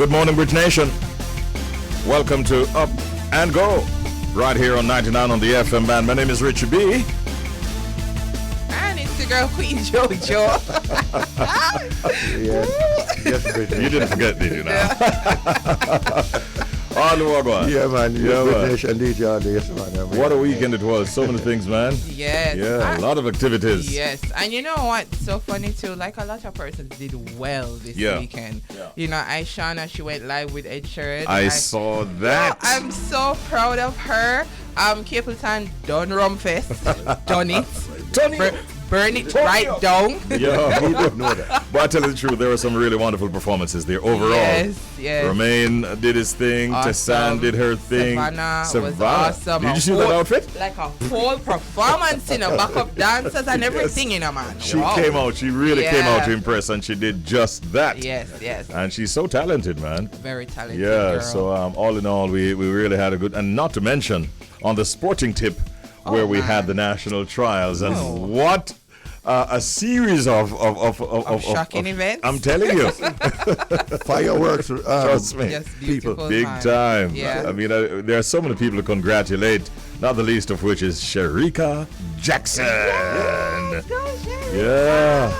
Good morning, Bridge Nation. Welcome to Up and Go, right here on 99 on the FM band. My name is Richie B. And it's the girl Queen Jojo. Yes, Bridge. You didn't forget, did you now? On the walk on. Yeah, man. Yeah, man. Nation DJ all this, man. What a weekend it was. So many things, man. Yes. Yeah, a lot of activities. Yes. And you know what? So funny too. Like a lot of persons did well this weekend. Yeah. You know, Aishana, she went live with Ed Sheeran. I saw that. I'm so proud of her. Capleton done Rumfest. Done it. Done it. Burn it right down. Yeah, who don't know that? But I tell you the truth, there were some really wonderful performances there overall. Yes. Romaine did his thing. Awesome. Tessan did her thing. Savannah was awesome. Did you see that outfit? Like a whole performance, backup dancers and everything, man. She Wow. came out. She really came out to impress, and she did just that. Yes. And she's so talented, man. Very talented. Yeah. girl. So all in all, we really had a good, and not to mention on the sporting tip, where we had the national trials, and what a series of shocking events. I'm telling you. Fireworks. Trust me. Just People, beautiful, big man. time. Yeah. I mean, there are so many people to congratulate, not the least of which is Sherika Jackson. Yeah.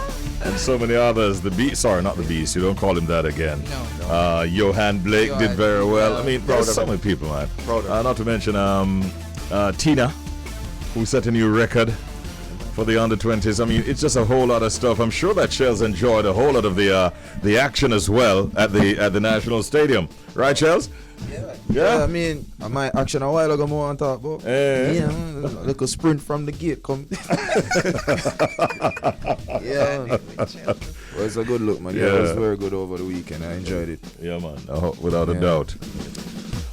And so many others. Not the Beast. You don't call him that again. No. Johan Blake did very well. I mean, there's so of many people, man. Proud of Not to mention Tina, who set a new record for the under-20s. I mean, it's just a whole lot of stuff. I'm sure that Shells enjoyed a whole lot of the action as well at the National Stadium. Right, Shells? Yeah, I mean, my action a while ago more on top, but like a sprint from the gate come. Well, it's a good look, man. Yeah, it was very good over the weekend. I enjoyed it. Yeah, man, without a doubt.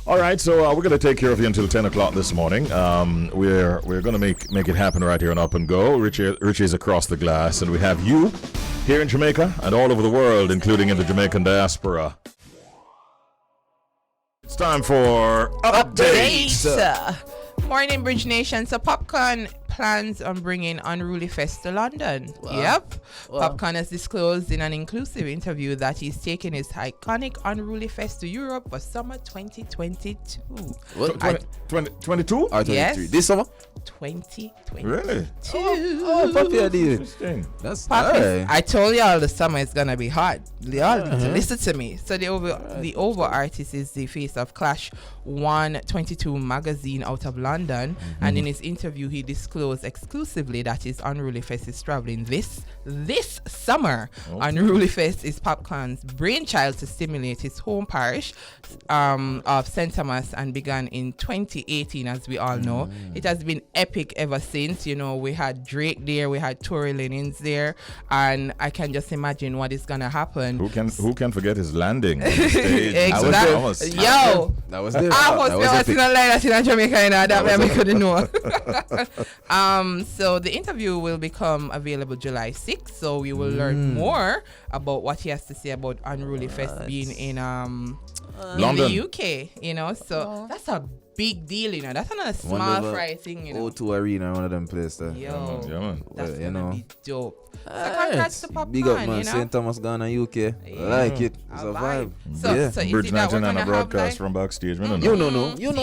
All right, so we're going to take care of you until 10 o'clock this morning. We're going to make it happen right here on Up and Go. Richie is across the glass, and we have you here in Jamaica and all over the world, including in the Jamaican diaspora. It's time for updates. Morning, Bridge Nation. So Popcorn plans on bringing Unruly Fest to London. Wow. Yep. Wow. Popcorn has disclosed in an inclusive interview that he's taking his iconic Unruly Fest to Europe for summer 2022. What? 22? Or 23. Yes. This summer? Ah, 2022. Really? Oh, Papi idea. Interesting. That's Papi, alright. I told y'all the summer is gonna be hot. Y'all need to listen to me. So the over artist is the face of Clash 122 magazine out of London, and in his interview he disclosed exclusively that his Unruly Fest is traveling this summer. Okay. Unruly Fest is Popcorn's brainchild to stimulate his home parish of St. Thomas, and began in 2018, as we all know. It has been epic ever since. You know, we had Drake there, we had Tory Lanez there, and I can just imagine what is gonna happen. Who can forget his landing on the stage? Exactly. Yo, That was there. I was in a line in Jamaica, you know, that way I couldn't know. So the interview will become available July 6th, so we will learn more about what he has to say about Unruly Fest being in London. the UK, you know. So that's a big deal, you know. That's not a small fry thing, you know. O2 Arena, one of them places. Yo, Yeah, man. that's Well, gonna be dope. So congrats to Popcorn, Big up, man. you know. St. Thomas Ghana, UK. Like it. It's a vibe. So, Yeah. so is Bridge it that we're 99 gonna a have broadcast like, from backstage. Man, You know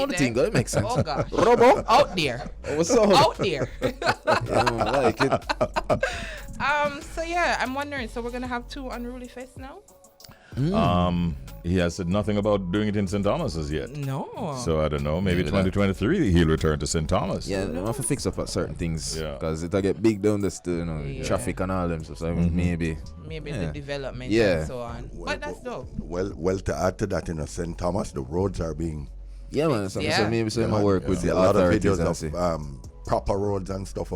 the See thing. there? That makes sense. Oh gosh. Robo? Out there. What's up? Out there. Yeah, man, I like it. So yeah, I'm wondering, so we're gonna have 2 Unruly Fest now? He has said nothing about doing it in St. Thomas as yet. No. So I don't know. Maybe Maybe that. 2023 he'll return to St. Thomas. Yeah, I have to fix up at certain things. Yeah. Because it'll get big down there still, you know, traffic and all them stuff. So maybe the development Yeah. and so on. But that's dope. Well, to add to that, in St. Thomas, the roads are being. Yeah, man. So maybe Yeah, I work with see the a lot of authorities and videos see. of proper roads and stuff.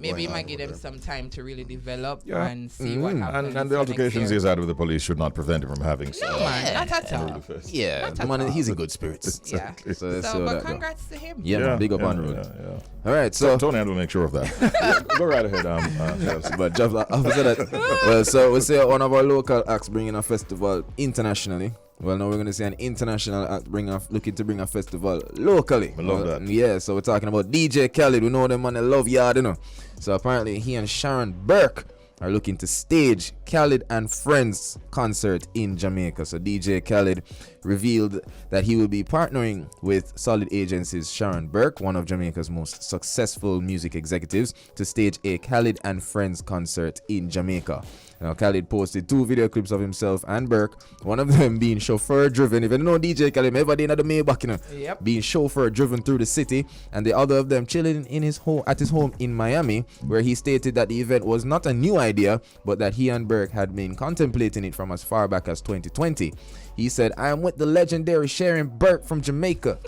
Maybe you might give them some time to really develop Yeah. and see what happens. And the altercations he's had with the police should not prevent him from having No, man, not at all. Unruly Fest. Yeah, Not man, at he's in all. good spirits. Yeah. So let's see So, how but that go. congrats to him. Yeah, man, big up on road. Yeah. All right, so Tony will make sure of that. Go right ahead, Chelsea. but just after that, well, so we say one of our local acts bringing a festival internationally. Well, now we're going to see an international act looking to bring a festival locally. I love that. Yeah, so we're talking about DJ Khaled. We know them on the Love Yard, you know. So apparently he and Sharon Burke are looking to stage Khaled and Friends concert in Jamaica. So DJ Khaled revealed that he will be partnering with Solid Agency's Sharon Burke, one of Jamaica's most successful music executives, to stage a Khaled and Friends concert in Jamaica. Now, Khaled posted 2 video clips of himself and Burke, one of them being chauffeur driven. If you don't know DJ Khaled, everybody in the Maybach, you know, Yep. being chauffeur driven through the city, and the other of them chilling in his home at his home in Miami, where he stated that the event was not a new idea, but that he and Burke had been contemplating it from as far back as 2020. He said, "I am with the legendary Sharon Burke from Jamaica.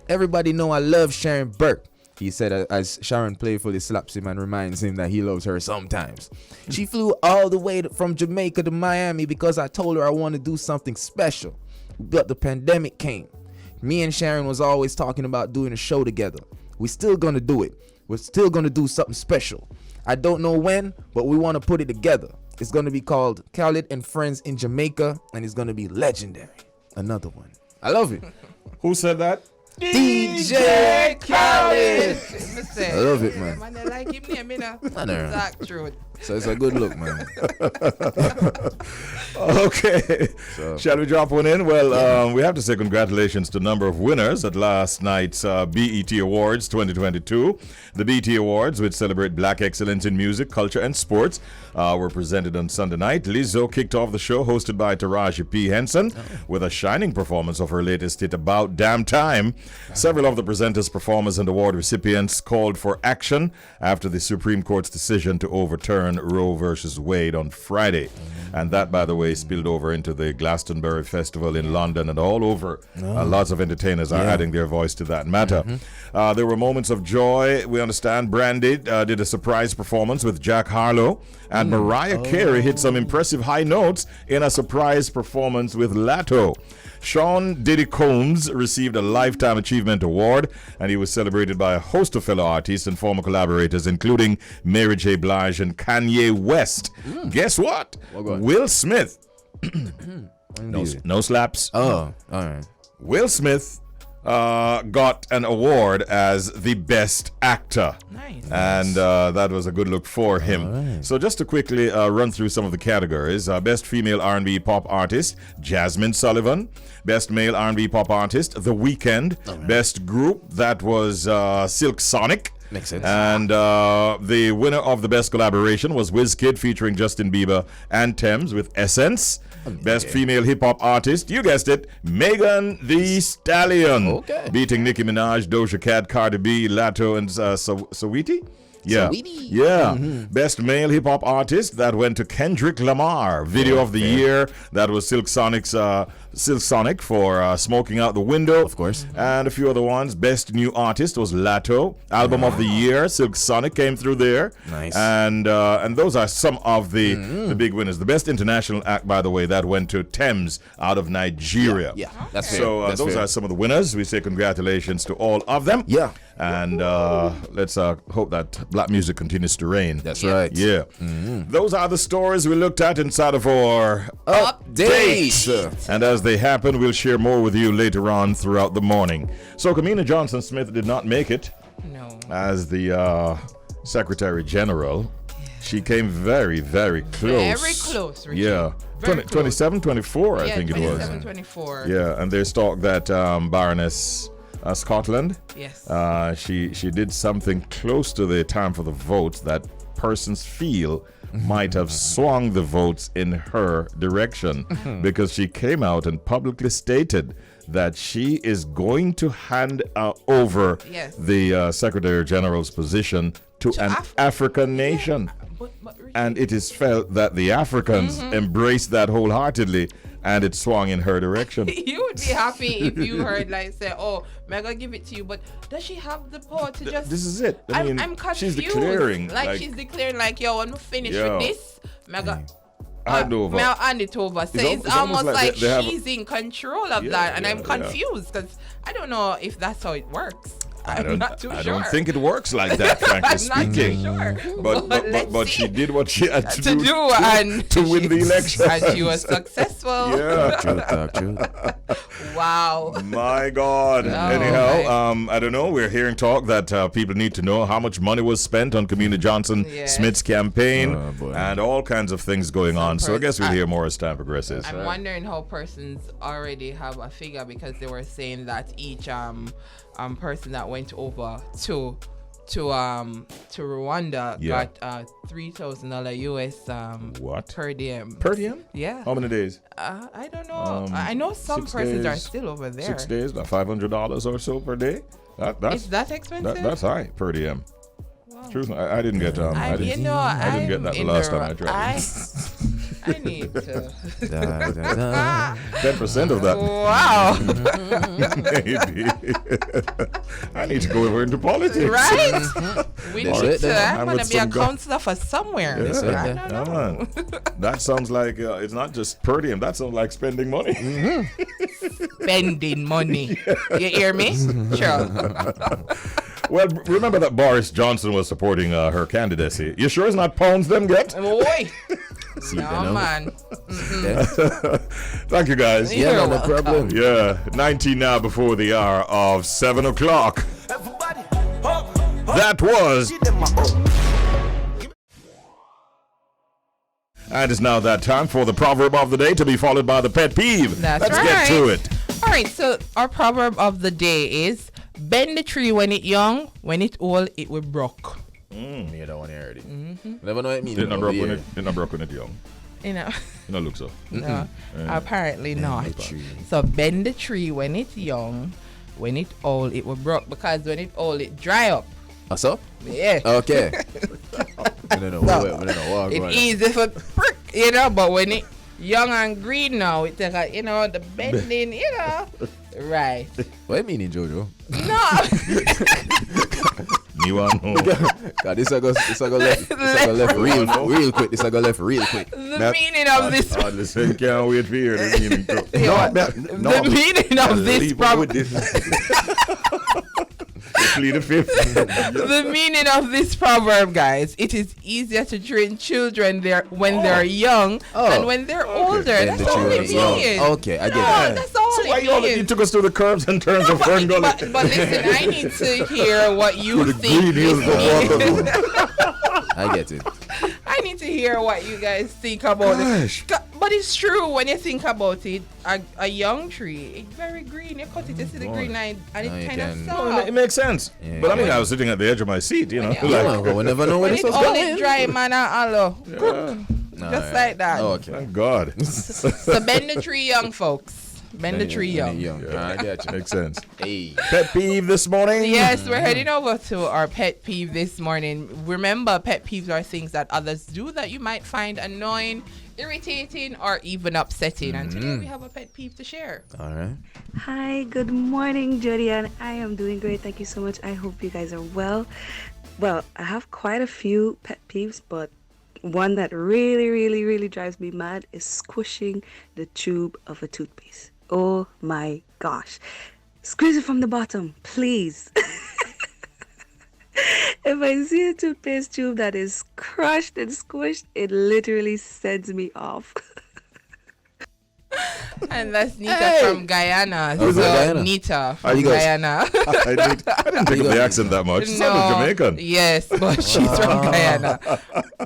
Everybody know I love Sharon Burke." He said as Sharon playfully slaps him and reminds him that he loves her sometimes. "She flew all the way from Jamaica to Miami because I told her I want to do something special. But the pandemic came. Me and Sharon was always talking about doing a show together. We're still going to do it. We're still going to do something special. I don't know when, but we want to put it together. It's going to be called Khaled and Friends in Jamaica, and it's going to be legendary." Another one. I love it. Who said that? DJ Khaled. I love it, man. Man, I like him name, you know. I know. Exact truth. So it's a good look, man. Okay. So- Shall we drop one in? Well, we have to say congratulations to a number of winners at last night's BET Awards 2022. The BET Awards, which celebrate black excellence in music, culture, and sports, were presented on Sunday night. Lizzo kicked off the show, hosted by Taraji P. Henson, with a shining performance of her latest hit, About Damn Time. Several of the presenters, performers, and award recipients called for action after the Supreme Court's decision to overturn Roe versus Wade on Friday. And that, by the way, spilled over into the Glastonbury Festival in London and all over. Lots of entertainers are adding their voice to that matter. There were moments of joy. We understand Brandy did a surprise performance with Jack Harlow, and Mariah Carey hit some impressive high notes in a surprise performance with Lato. Sean Diddy Combs received a Lifetime Achievement Award, and he was celebrated by a host of fellow artists and former collaborators, including Mary J. Blige and Kanye West. Guess what? Will Smith. No slaps. Oh, all right. Will Smith got an award as the best actor. Nice. And that was a good look for him. So just to quickly run through some of the categories. Best female R&B pop artist, Jasmine Sullivan. Best male R&B pop artist, The Weeknd. Best group, that was Silk Sonic. Makes sense. And the winner of the best collaboration was Wizkid featuring Justin Bieber and Thames with Essence. Best female hip-hop artist, you guessed it, Megan Thee Stallion. Okay. Beating Nicki Minaj, Doja Cat, Cardi B, Lato, and Saweetie. Yeah. Saweetie. Yeah. Best male hip hop artist, that went to Kendrick Lamar. Video of the year, that was Silk Sonic for Smoking Out the Window. Of course. And a few other ones. Best new artist was Lato. Album of the year, Silk Sonic came through there. Nice. And those are some of the big winners. The best international act, by the way, that went to Thames out of Nigeria. Yeah, that's fair. So That's those fair. are some of the winners. We say congratulations to all of them. Yeah. And let's hope that black music continues to reign. That's right. Yeah. Those are the stories we looked at inside of our Update. And as they happen, we'll share more with you later on throughout the morning. So Kamina Johnson-Smith did not make it No. as the Secretary General. She came very, very close. Very close, Richie. Yeah. Very close. 27, 24, I Yeah, think it was. 27, 24. Yeah, and there's talk that Baroness Scotland, Yes. she did something close to the time for the votes that persons feel might have swung the votes in her direction, because she came out and publicly stated that she is going to hand over Yes. the Secretary General's position to an African nation. But Richie, And it is felt that the Africans embraced that wholeheartedly, and it swung in her direction. you would be happy if you heard like say, "Oh, I'm gonna give it to you," but does she have the power to just? This is it. I mean, I'm confused. she's declaring. like she's declaring, like, "Yo, when we finish Yo. with this, mega." Hand over. May I hand it over? So it's almost almost like like they have- she's in control of Yeah, that, and yeah, I'm confused because I don't know if that's how it works. I'm not too sure. I don't think it works like that, frankly I'm speaking. not too sure. But she did what she had to do and to win the election. And she was successful. Yeah. True. Wow. My God. Anyhow, I don't know. We're hearing talk that people need to know how much money was spent on Kamina Johnson Smith's campaign and all kinds of things going on. So I guess we'll hear more as time progresses. I'm wondering how persons already have a figure, because they were saying that each person that went over to Rwanda got $3,000 US what per diem. Per diem? Yeah. How many days? I don't know. I know some persons are still over there. 6 days, like $500 or so per day. Is that expensive? That's high per diem. Wow. Truth, I didn't get I didn't get that the last time I tried. I need to 10% of that. Wow. Maybe. I need to go over into politics. Right? We need to. I'm going to be a some counselor for somewhere. Yeah. I don't know. That sounds like it's not just per diem. That sounds like spending money. Spending money. You hear me? Sure. Well, remember that Boris Johnson was supporting her candidacy. You sure it's not pounds them get? Boy. No, man. Thank you, guys. Yeah, no problem. Yeah, 19 now before the hour of 7 o'clock. That was... And it's now that time for the proverb of the day, to be followed by the pet peeve. Let's get to it. All right, so our proverb of the day is, bend the tree when it young, when it old, it will broke. You don't want to hear it. Never know what it means. It's not broke when it young. You know. You don't look so. No, apparently not. So bend the tree when it's young, when it old, it will broke, because when it old, it dry up. So? Yeah. Okay. I don't know. It's easy for prick, but when it young and green now, it take the bending, right. What do you mean, Jojo? No. You want to know? God, this I go left real quick. This I go left real quick. The meaning of this. Listen, can't wait for you. The meaning the meaning of this proverb. Plead the fifth. The meaning of this proverb, guys, it is easier to train children when they're young than when they're older. That's all it means. Okay, I get it. That's all So why you took us to the curves and turns of Fern Gully? But listen, I need to hear what you think this means. I get it. I need to hear what you guys think about it. But it's true when you think about it. A young tree, it's very green. You cut it, you see the green line, and it kind of soft. It makes sense. Yeah, but I mean, I was sitting at the edge of my seat, we never know where this was all going. it dry, man, and just like that. Oh, okay. Thank God. So bend the tree young, folks. Bend the tree young. I get you. Makes sense. Hey. Pet peeve this morning? Yes, we're heading over to our pet peeve this morning. Remember, pet peeves are things that others do that you might find annoying, irritating, or even upsetting. And today we have a pet peeve to share. All right. Hi, good morning, Jody, and I am doing great. Thank you so much. I hope you guys are well. Well, I have quite a few pet peeves, but one that really drives me mad is squishing the tube of a toothpaste. Oh my gosh. Squeeze it from the bottom, please. If I see a toothpaste tube that is crushed and squished, it literally sends me off. And that's Nita from Guyana. Who's Guyana? Nita from Guyana. I didn't pick up the accent that much. She sounded Jamaican. Yes, but she's from Guyana.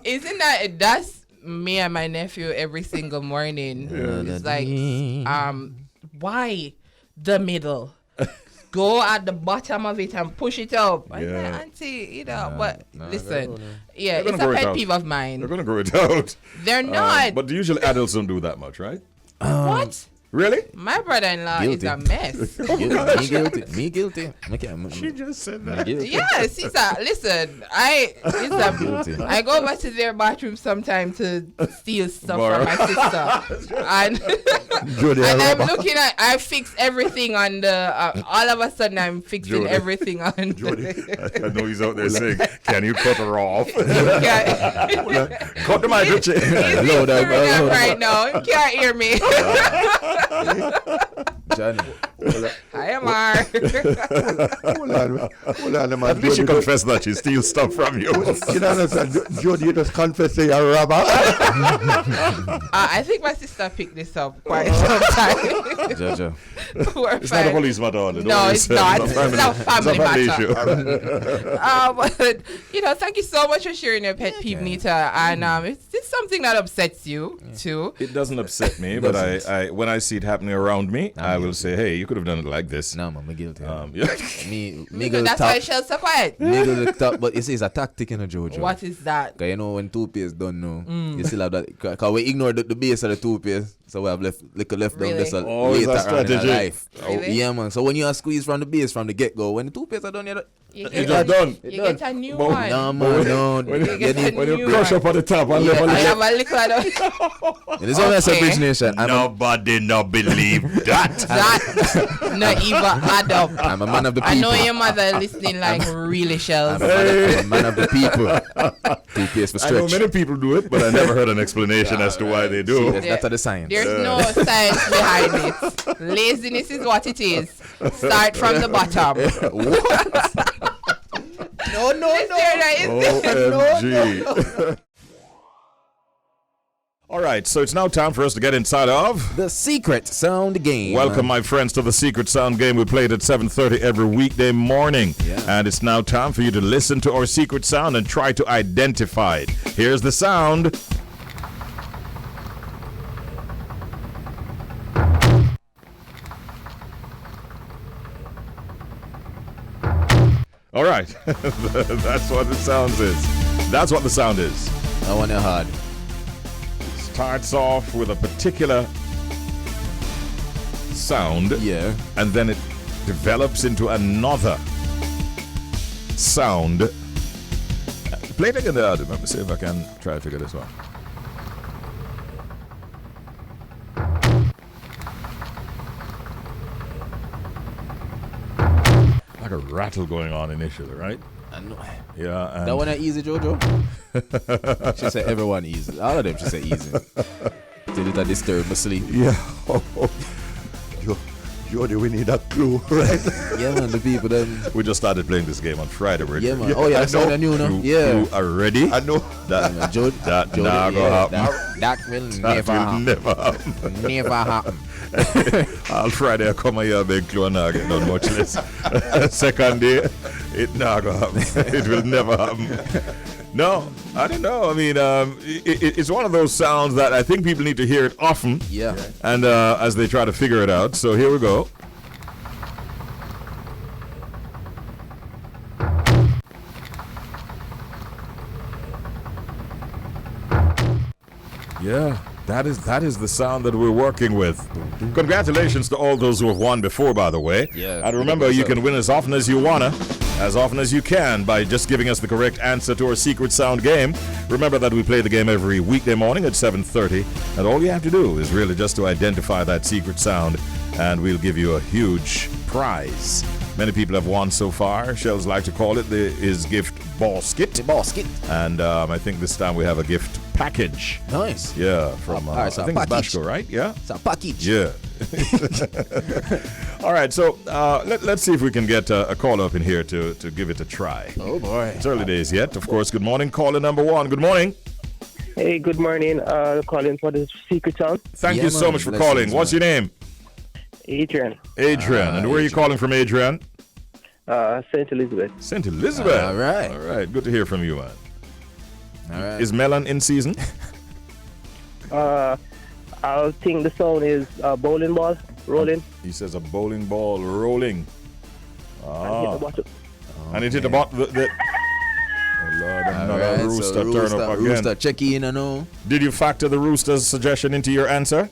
Isn't that's me and my nephew every single morning? Yeah. It's like, why the middle? Go at the bottom of it and push it up. I'm like, Auntie, but listen, it's a pet peeve of mine. They're going to grow it out. They're not. But usually adults don't do that much, right? What? Really? My brother-in-law is a mess. Me guilty. She just said that. Yes, listen, I go over to their bathroom sometime to steal stuff from my sister. And I'm looking I fix everything on the, all of a sudden I'm fixing everything on Jody, I know he's out there saying, can you cut her off? Cut the mic, Richie. He's right now. You can't hear me. Johnny. I ASMR. Hold on, man. At least she Jody, confessed that she steals stuff from you. you don't understand. Jody, you just confess that you're a robber. I think my sister picked this up quite some time. Jojo. It's not a police matter. No, it's not. It's a family matter. issue. But, thank you so much for sharing your pet peeve, Nita. And is this something that upsets you, too? It doesn't upset me, but I when I see it happening around me, I will say, hey, you could have done it like this. No, man, I'm guilty. Yeah. Me go That's top. why Shell's so quiet. Me go the top, but you see, it's a tactic in a Jojo. What is that? Cause when toothpaste don't know, you still have that. Cause we ignore the base of the toothpaste, so we have left down Really? this Oh, is later that on in strategy? our life. Really? Yeah, man. So when you are squeezed from the base from the get go, when the toothpaste are done, You It's just done. You get a new But- one. no, man, no. When you, get a when you new crush one. up on the top and level I it have up. a liquid. It is only a Okay. Bridge Nation. Nobody not believe that. That not even add up. I'm a man of the I people. know your mother listening like really Shells. I'm a man of the people. Toothpaste for I know stretch. many people do it, but I never heard an explanation as to why they do. See, that's the science. There's no science behind it. Laziness is what it is. Start from the bottom. No. OMG. All right, so it's now time for us to get inside of. The secret sound game. Welcome, my friends, to the Secret Sound Game. We play it at 7:30 every weekday morning. Yeah. And it's now time for you to listen to our secret sound and try to identify it. Here's the sound. All right. That's what the sound is. That's what the sound is. I want it hard. Starts off with a particular sound. Yeah. And then it develops into another sound. Play it again there, Adam. Let me see if I can try to figure this one. Like a rattle going on initially, right? I know. Yeah. And That one easy, Jojo? She said everyone easy. All of them, she said easy. Till it disturb my sleep. Yeah. Jody, we need a clue, right? Yeah, man, the people them. we just started playing this game on Friday. We're Yeah, man. Yeah, Oh, yeah, I I saw know. the new, no? You Yeah. are ready? I know. That, Yeah, Jody, that Jody, nah go yeah, happen. that will That never will happen. never happen. Never happen. All Friday I come here big clue and I get done much less. Second day, it not gonna happen. It will never happen. No, I don't know. I mean, it's one of those sounds that I think people need to hear it often. Yeah. And as they try to figure it out. So here we go. Yeah, that is the sound that we're working with. Congratulations to all those who have won before, by the way. Yeah. And remember, you can win as often as you wanna, as often as you can, by just giving us the correct answer to our secret sound game. Remember that we play the game every weekday morning at 7:30, and all you have to do is really just to identify that secret sound, and we'll give you a huge prize. Many people have won so far. Shells like to call it his gift basket. The basket. And I think this time we have a gift package. Nice. Yeah, from Alright, so I think it's package. Bashko, right? Yeah. It's a package. Yeah. All right, so let's see if we can get a call up in here to give it a try. Oh, boy. It's early days yet, of course. Good morning, caller number one. Good morning. Hey, good morning. Calling for the secret sound. Thank Yeah, you so man. much for Blessings, calling. What's your name? Adrian, Adrian. And where are you calling from, Adrian? St. Elizabeth. St. Elizabeth. All right. All right. Good to hear from you, man. All right. Is melon in season? I think the sound is bowling ball rolling. He says a bowling ball rolling. And hit the bottom. And it hit about the oh Lord, another Alright, rooster so turn up again. Rooster, check in, I know. Did you factor the rooster's suggestion into your answer?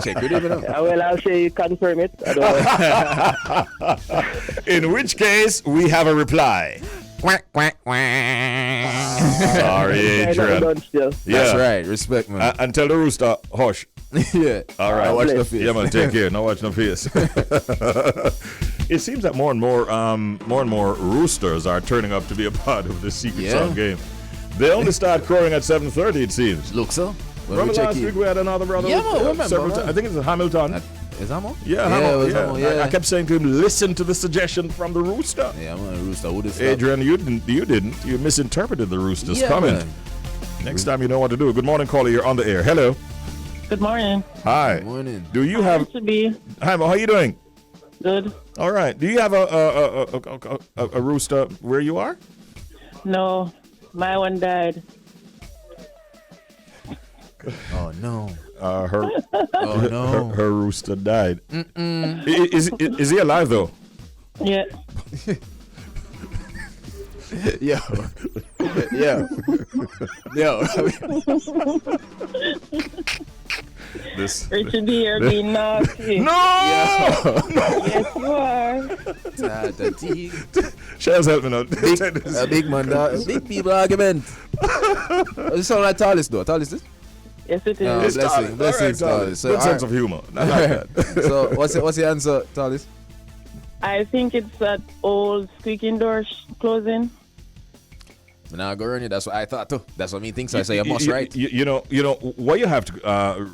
Check with him. Well, I'll say you confirm it. I don't know. In which case, we have a reply. Quack, quack, quack. Sorry, I'm not Adrian. done still. Yeah. That's right. Respect, man. And tell the rooster, hush. Yeah. All right. I watch the Bless. face. Yeah, man, take care. Now watch no face. It seems that more and more roosters are turning up to be a part of the secret Yeah. sound game. They only start crowing at 7:30, it seems. Look, so. When Remember we check last in. week we had another brother? Yeah, man, remember, several man. times. I think it's in Hamilton. Is that more? Yeah, yeah, it was yeah. Hamo, yeah. I kept saying to him, listen to the suggestion from the rooster. Yeah, I'm a rooster. Who this? Adrian, you didn't. You misinterpreted the rooster's comment. Man. Next time you know what to do. Good morning, caller. You're on the air. Hello. Good morning. Hi. Good morning. Do you have? Richie B. Hi, how you doing? Good. All right. Do you have a rooster where you are? No, my one died. Oh no. Her Oh no. her rooster died. Is he alive though? Yeah. Yeah. Yeah. Yo. This. Richie B, you're being naughty. No! Yes, you are. Shell's help me now. A big man, big people argument. You sound like Talis though. Talis this? Yes, it is. Oh, It's blessing, Talis. blessings, All right, Talis. So, Good sense of humor. I like that. so what's the answer, Talis? I think it's that old squeaking door closing. Nah, go on. That's what I thought too. That's what me thinks. I say you must right. You know what you have to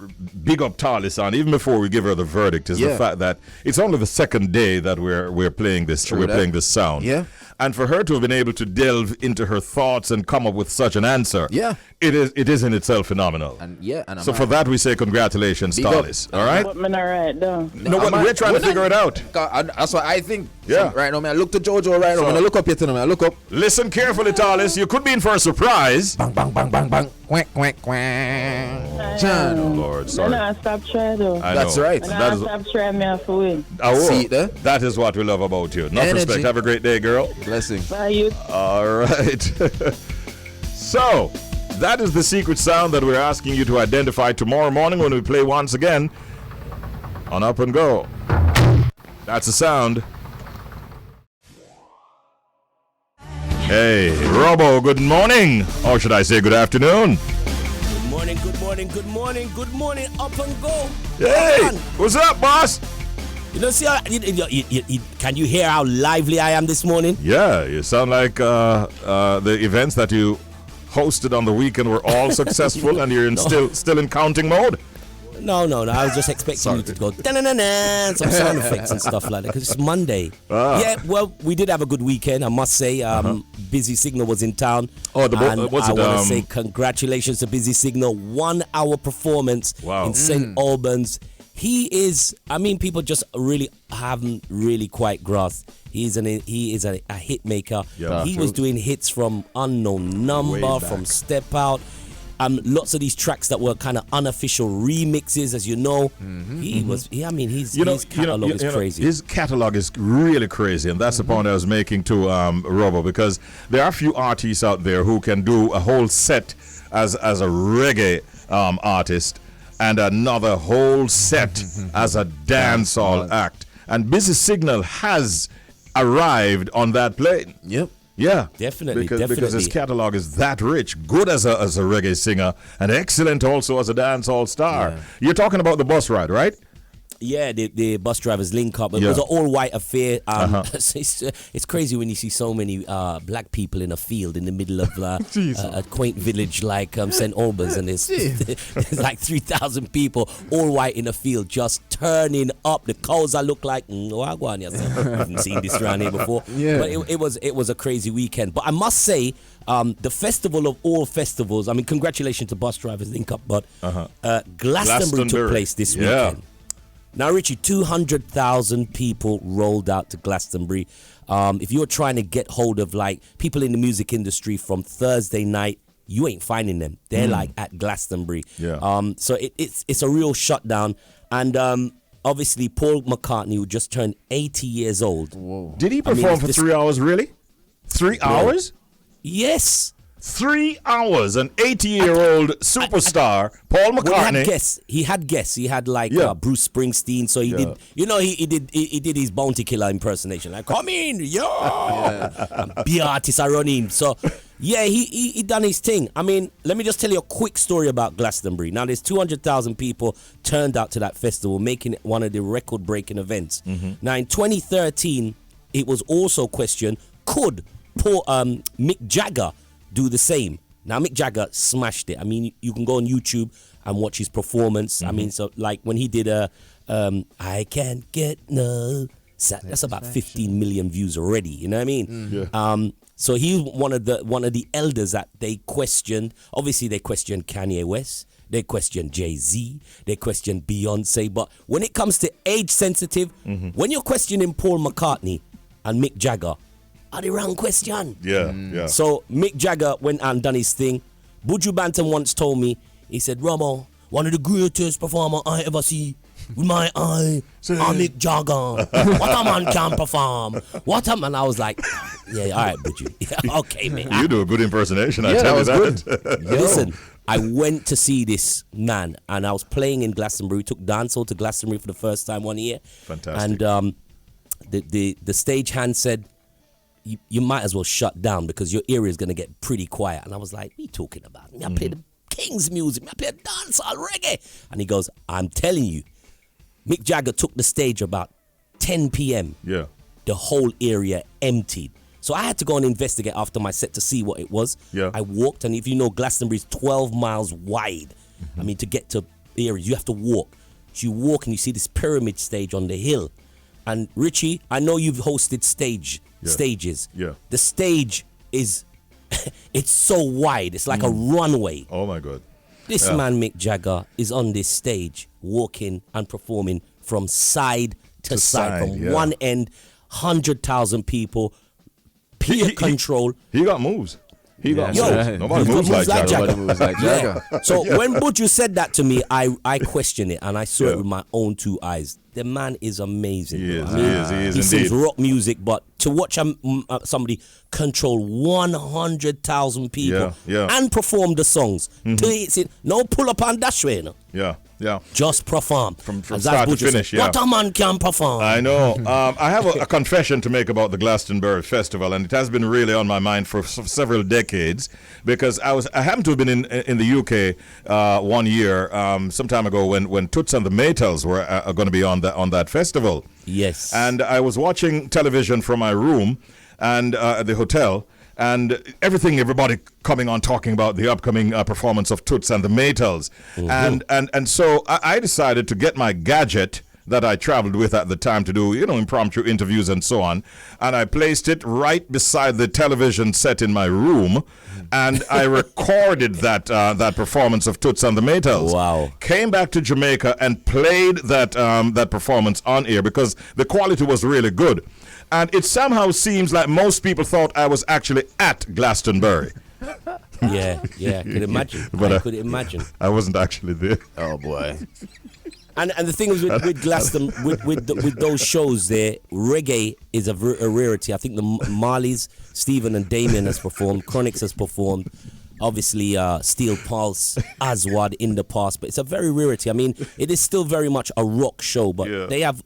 big up Talis on, even before we give her the verdict, is the fact that it's only the second day that we're playing this. True we're that. playing this sound. Yeah. And for her to have been able to delve into her thoughts and come up with such an answer, Yeah. it is in itself phenomenal. And So for that we say congratulations, Big up. Talis. All right. But I'm right now. No, we're trying to figure it out. That's what I think. Yeah. So, right now, man. I look to Jojo right now. So- Man, I look up here to him. I look up. Listen carefully, Talis. You could be in for a surprise. Bang, bang, bang, bang, bang. Quack, quack, quack. John. Oh Lord, I'm sorry. not stop trying though. I That's know. right. I'm That not is. stop trying me off to win. Oh, See it there? that is what we love about you. Enough Energy. respect. Have a great day, girl. Blessing. Bye, you. All right. So, that is the secret sound that we're asking you to identify tomorrow morning when we play once again on Up and Go. That's the sound. Hey, Robo, good morning. Or should I say good afternoon? Good morning, good morning, good morning, good morning, up and go. Hey, Come on. what's up, boss? You know, see, can you hear how lively I am this morning? Yeah, you sound like the events that you hosted on the weekend were all successful and you're still in counting mode. No, I was just expecting you to go da-na-na-na, some sound effects and stuff like that because it's Monday. Yeah, well, we did have a good weekend, I must say. Busy Signal was in town. Oh, and I want to say congratulations to Busy Signal. 1 hour performance in St. Albans. He is, I mean, people just really haven't really quite grasped. He is a hit maker. Yeah, he true. was doing hits from Unknown Number, from Step Out. Lots of these tracks that were kind of unofficial remixes, as you know. His catalog is crazy. His catalog is really crazy, and that's the point I was making to Robo, because there are a few artists out there who can do a whole set as a reggae artist and another whole set as a dancehall act. And Busy Signal has arrived on that plane. Yep. Yeah, Definitely. because his catalog is that rich. Good as a reggae singer, and excellent also as a dancehall star. Yeah. You're talking about the bus ride, right? Yeah, the bus drivers link up. It was an all-white affair. It's crazy when you see so many black people in a field in the middle of a quaint village like St. Albans, and there's like 3,000 people, all white in a field, just turning up. The cows look like wagwan. I haven't seen this around here before. Yeah. But it was a crazy weekend. But I must say, the festival of all festivals. I mean, congratulations to bus drivers link up, but Glastonbury took place this weekend. Now, Richie, 200,000 people rolled out to Glastonbury. If you're trying to get hold of like people in the music industry from Thursday night, you ain't finding them. They're like at Glastonbury. Yeah. So it's a real shutdown. And obviously, Paul McCartney, who just turned 80 years old. Whoa. Did he perform for 3 hours, really? 3 hours? Yes. 3 hours, an 80-year-old superstar, Paul Well, McCartney. he had guests. He had like Yeah. Bruce Springsteen. So he did. You know, he did his Bounty Killer impersonation. Like, come in, and be artists are running. So yeah, he done his thing. I mean, let me just tell you a quick story about Glastonbury. Now, there's 200,000 people turned out to that festival, making it one of the record-breaking events. Now, in 2013, it was also questioned, could Mick Jagger do the same? Now, Mick Jagger smashed it. I mean, you can go on YouTube and watch his performance. I mean, so like when he did I Can't Get No, that's about 15 million views already. You know what I mean? Yeah. So he's one of the elders that they questioned. Obviously, they questioned Kanye West. They questioned Jay-Z. They questioned Beyonce. But when it comes to age sensitive, when you're questioning Paul McCartney and Mick Jagger, are the wrong question. Yeah. So Mick Jagger went and done his thing. Buju Banton once told me, he said, Romo, one of the greatest performer I ever see with my eye, Mick Jagger. What a man can perform. What a man. I was like, yeah, all right, Buju. Yeah, okay, man. You do a good impersonation, I tell you that. Listen, I went to see this man, and I was playing in Glastonbury. We took dancehall to Glastonbury for the first time one year. Fantastic. And the stage hand said, you might as well shut down because your area is going to get pretty quiet. And I was like, what are you talking about? I play the King's music. I play dancehall, reggae. And he goes, I'm telling you, Mick Jagger took the stage about 10 p.m. Yeah. The whole area emptied. So I had to go and investigate after my set to see what it was. Yeah. I walked, and if you know, Glastonbury's 12 miles wide. I mean, to get to areas, you have to walk. So you walk and you see this pyramid stage on the hill. And Richie, I know you've hosted stages. Yeah. The stage is, it's so wide. It's like a runway. Oh, my God. This man, Mick Jagger, is on this stage walking and performing from side to side. From one end, 100,000 people, peer control. He got moves. He got moves. Right. Nobody moves like Jagger. Nobody moves like Jagger. So when Buju said that to me, I questioned it, and I saw it with my own two eyes. The man is amazing. He is He sings indeed. rock music, but to watch somebody control 100,000 people and perform the songs, no pull up and dash way, no. Yeah. Just perform. From start to finish, What a man can perform. I know. I have a confession to make about the Glastonbury Festival, and it has been really on my mind for several decades because I happened to have been in the UK 1 year some time ago when Toots and the Maytals were going to be on that festival. Yes. And I was watching television from my room and at the hotel. And everybody coming on talking about the upcoming performance of Toots and the Maytals. And so I decided to get my gadget that I traveled with at the time to do, impromptu interviews and so on. And I placed it right beside the television set in my room. And I recorded that performance of Toots and the Maytals. Wow. Came back to Jamaica and played that performance on air because the quality was really good. And it somehow seems like most people thought I was actually at Glastonbury. Yeah, could imagine. But I could imagine. I wasn't actually there. Oh, boy. And the thing is with Glaston, with those shows there, reggae is a rarity. I think the Marleys, Stephen and Damien has performed, Chronix has performed, obviously Steel Pulse, Aswad in the past, but it's a very rarity. I mean, it is still very much a rock show, but they have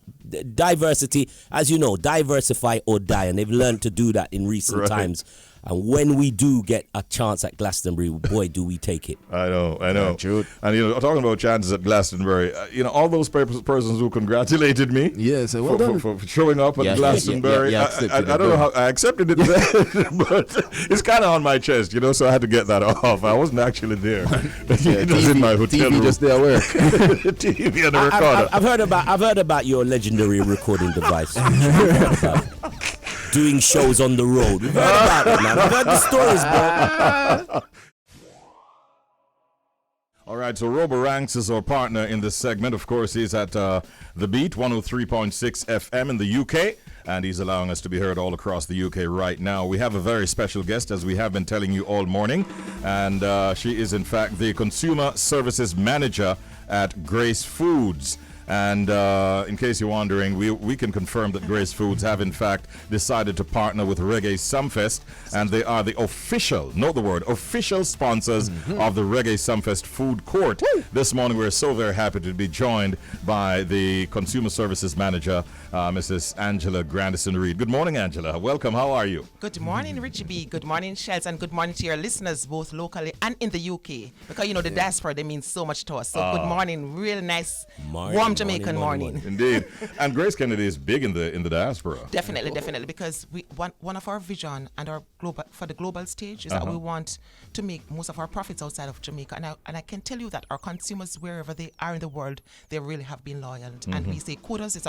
diversity. As you know, diversify or die, and they've learned to do that in recent times. And when we do get a chance at Glastonbury, boy, do we take it. I know. And, talking about chances at Glastonbury, all those persons who congratulated me for showing up at Glastonbury, I don't know how I accepted it then, but it's kind of on my chest, so I had to get that off. I wasn't actually there. It was in my hotel room. Just there work. TV and the recorder. I've heard about your legendary recording device. Doing shows on the road. We've heard about it, man. I've heard the stories, bro. All right, so Robo Ranks is our partner in this segment. Of course, he's at The Beat, 103.6 FM in the UK, and he's allowing us to be heard all across the UK right now. We have a very special guest, as we have been telling you all morning, and she is, in fact, the Consumer Services Manager at Grace Foods. And in case you're wondering, we can confirm that Grace Foods have in fact decided to partner with Reggae Sumfest, and they are the official, note the word, official sponsors of the Reggae Sumfest Food Court. This morning we're so very happy to be joined by the Consumer Services Manager, Mrs. Angela Grandison-Reed. Good morning, Angela. Welcome. How are you? Good morning, Richie B. Good morning, Shells, and good morning to your listeners, both locally and in the UK. Because, the diaspora, they mean so much to us. So good morning. Real nice, warm Jamaican morning. Indeed. And Grace Kennedy is big in the diaspora. Definitely, because one of our vision and our for the global stage is that we want to make most of our profits outside of Jamaica. And I can tell you that our consumers, wherever they are in the world, they really have been loyal. And we say kudos, it's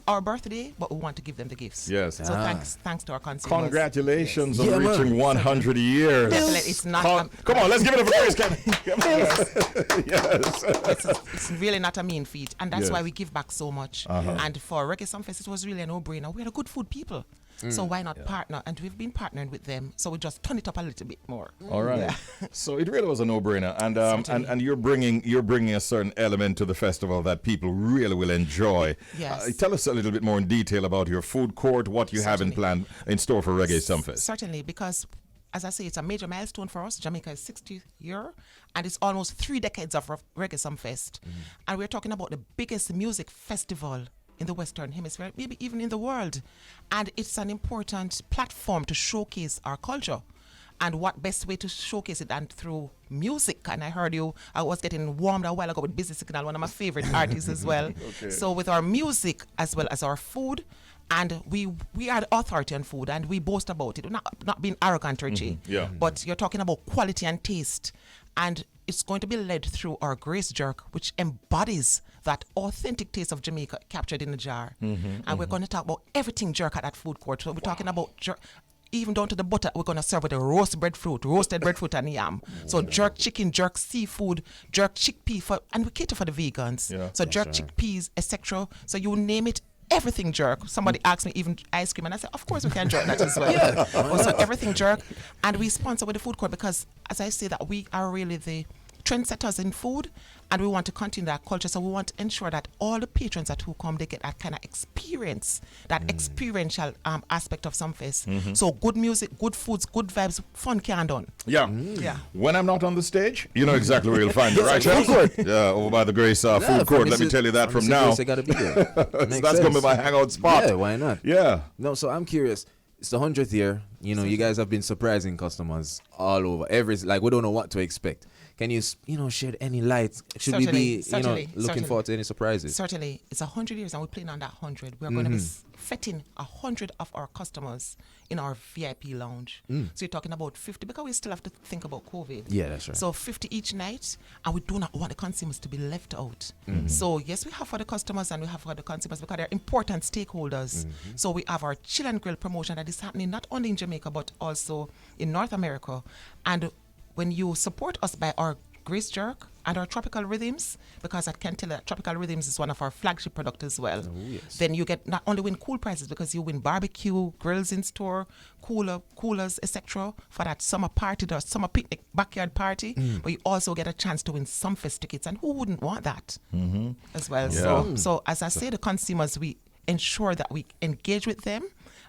our birthday, but we want to give them the gifts. Yes. So thanks to our consumers. Congratulations on reaching 100 years. Definitely, it's not. Come on, let's give it up for Grace Kennedy. Yes. It's really not a mean feat, and that's why we give back so much. And for Reggae Sumfest, it was really a no-brainer. We're a good food people, so why not partner? And we've been partnering with them, so we just turn it up a little bit more. All right. Yeah. So it really was a no-brainer, and you're bringing a certain element to the festival that people really will enjoy. Yes. Tell us a little bit more in detail about your food court, what you have in store for Reggae Sumfest. Certainly, because as I say, it's a major milestone for us. Jamaica is 60th year, and it's almost 3 decades of Reggae Sumfest. And we're talking about the biggest music festival in the Western Hemisphere, maybe even in the world. And it's an important platform to showcase our culture. And what best way to showcase it than through music? And I heard I was getting warmed a while ago with Busy Signal, one of my favorite artists as well. Okay. So with our music as well as our food, and we are the authority on food, and we boast about it. We're not being arrogant, Richie. But you're talking about quality and taste. And it's going to be led through our Grace Jerk, which embodies that authentic taste of Jamaica captured in the jar. And we're going to talk about everything jerk at that food court. So we're talking about jerk, even down to the butter. We're going to serve with the roasted breadfruit and yam. So jerk chicken, jerk seafood, jerk chickpea, and we cater for the vegans. So jerk chickpeas, etc. So you name it. Everything jerk. Somebody asked me even ice cream, and I said, of course we can jerk that as well. So everything jerk. And we sponsor with the food court because, as I say, that we are really the trendsetters in food, and we want to continue that culture. So we want to ensure that all the patrons who come, they get that kind of experience, that experiential aspect of Sumfest. So good music, good foods, good vibes, fun can done. Yeah. When I'm not on the stage, you know exactly where you'll find it, right? Food court. Over by the Grace food court. Let me tell you that from now. They gotta be there. That's going to be my hangout spot. Yeah, why not? Yeah. No, so I'm curious. It's the 100th year. You know, you guys have been surprising customers all over. We don't know what to expect. Can you, shed any light? Should we be, looking forward to any surprises? Certainly. It's 100 years and we're playing on that 100. We're going to be fetting 100 of our customers in our VIP lounge. So you're talking about 50, because we still have to think about COVID. Yeah, that's right. So 50 each night, and we do not want the consumers to be left out. So yes, we have for the customers and we have for the consumers because they're important stakeholders. So we have our Chill and Grill promotion that is happening not only in Jamaica, but also in North America. And when you support us by our Grace Jerk and our Tropical Rhythms, because I can tell that Tropical Rhythms is one of our flagship products as well. Then you get not only win cool prices, because you win barbecue, grills in store, coolers, etc. for that summer party, the summer picnic, backyard party, but you also get a chance to win Sumfest tickets, and who wouldn't want that as well? Yeah. So as I say, the consumers, we ensure that we engage with them,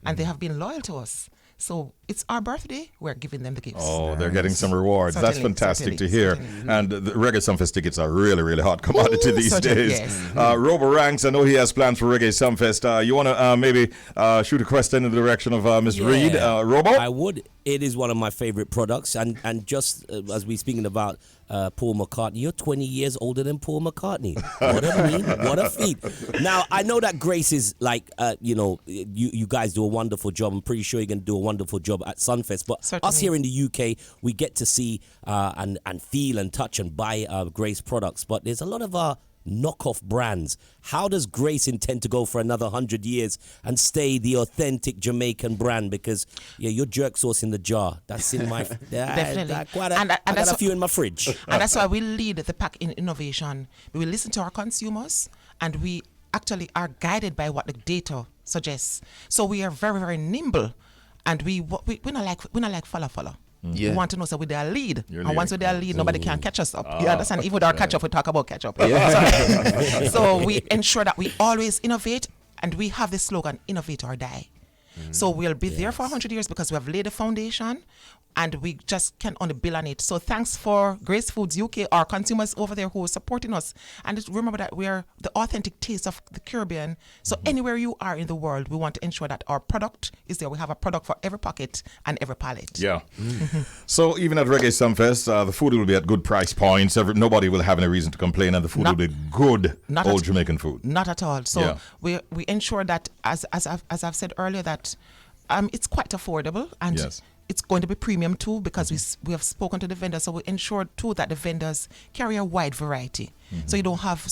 and they have been loyal to us. So it's our birthday. We're giving them the gifts. Oh, they're getting some rewards. Certainly, That's fantastic to hear. Certainly. And the Reggae Sumfest tickets are really, really hot commodity these days. Yes. Robo Ranks, I know he has plans for Reggae Sumfest. You want to maybe shoot a question in the direction of Miss Reed? Robo? I would. It is one of my favorite products. And just as we're speaking about Paul McCartney, you're 20 years older than Paul McCartney. What a mean, what a feat. Now, I know that Grace is you guys do a wonderful job. I'm pretty sure you're going to do a wonderful job at Sunfest. But Certainly. Us here in the UK, we get to see and feel and touch and buy Grace products. But there's a lot of knockoff brands. How does Grace intend to go for another 100 years and stay the authentic Jamaican brand? Because your jerk sauce in the jar, that's in my Definitely. I got a few in my fridge. And that's why we lead the pack in innovation. We will listen to our consumers, and we actually are guided by what the data suggests. So we are very, very nimble, and we're not like follow. We want to know, so with their lead. And once with their lead, nobody can catch us up. You understand? Even with our catch up, we talk about catch up. So we ensure that we always innovate, and we have this slogan, innovate or die. So we'll be there for 100 years because we have laid the foundation and we just can't only build on it. So thanks for Grace Foods UK, our consumers over there who are supporting us. And just remember that we are the authentic taste of the Caribbean. So anywhere you are in the world, we want to ensure that our product is there. We have a product for every pocket and every palate. Yeah. So even at Reggae Sunfest, the food will be at good price points. Nobody will have any reason to complain, and the food will be good old Jamaican food. Not at all. So we ensure that, as I've said earlier, that it's quite affordable and it's going to be premium too, because we have spoken to the vendors. So we ensure too that the vendors carry a wide variety. So you don't have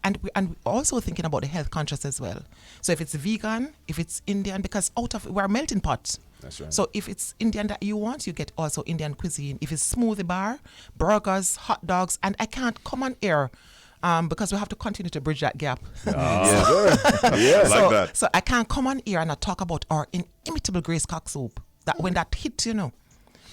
and we're also thinking about the health conscious as well. So if it's vegan, if it's Indian, because we're a melting pot. That's right. So if it's Indian that you want, you get also Indian cuisine. If it's smoothie bar, burgers, hot dogs, and I can't come on air because we have to continue to bridge that gap. Like that. So I can't come on here and not talk about our inimitable Grace Cock soup. That when that hits, and